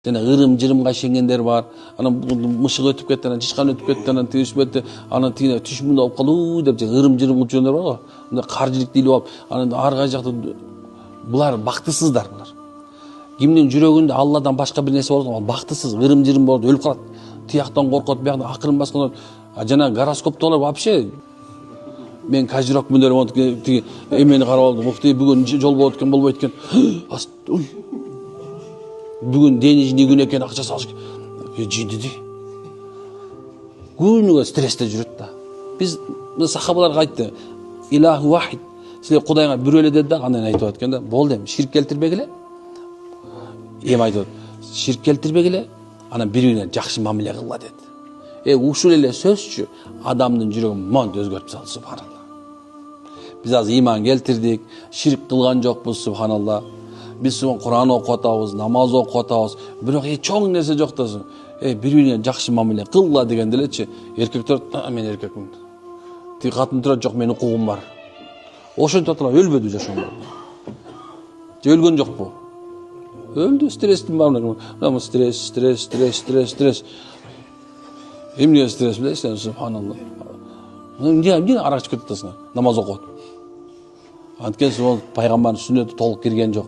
Жана ырым-жырымга ишенгендер бар. Анан мышык өтүп кетти, анан чычкан өтүп кетти, анан тигип кетти. Анан тигине түш мында болуп калуу деп ырым-жырым кылып жүргөндөр бар го. Мында каржылык делип алып, анан ар кай жакта булар бактысыздар булар. Кимдин жүрөгүндө Алладан башка бир нерсе болсо, ал бактысыз, ырым-жырым болот, өлүп калат. Тияктан коркот, бияктан акырын баскан. Жана гороскоптолор вообще мен кажырокмун деп тиги эмени карап алдым. Мукти бүгүн жол болот экен, болбойт экен. Бүгүн денежный күн экен, акча салыш. Жиндиди. Күнүгө стрессте жүрөт да. Биз сахабаларга айтты. Илаху вахид. Силер Кудайга бирөө эле деди да, андан айтып аткан да, болду эми ширк келтирбегиле. Эми айтып, ширк келтирбегиле, анан бири-бирине жакшы мамиле кылгыла деди. Ушул эле сөзчү адамдын жүрөгүн монт өзгөртүп салды, субханалла. Биз азыр иман келтирдик, ширк кылган жокпуз, субханалла. Биз Кур'ан окуп атабыз, намаз окуп атабыз. Бирок чоң нерсе жок да. Бири-бирине жакшы мамиле кылгыла деген делечи. Эркектер, мен эркекмин. Ти катын турат, жок, менин укугум бар. Ошентип аталар, өлбөдү жашоого. Же өлгөн жокпу? Öldü, stresin var mı? Ama stres. Emniye stres bile işte, subhanallah. Niye arak çıkırttasın? Namaz okut. Antken sonra peygamberin sünneti toluk girgen yok.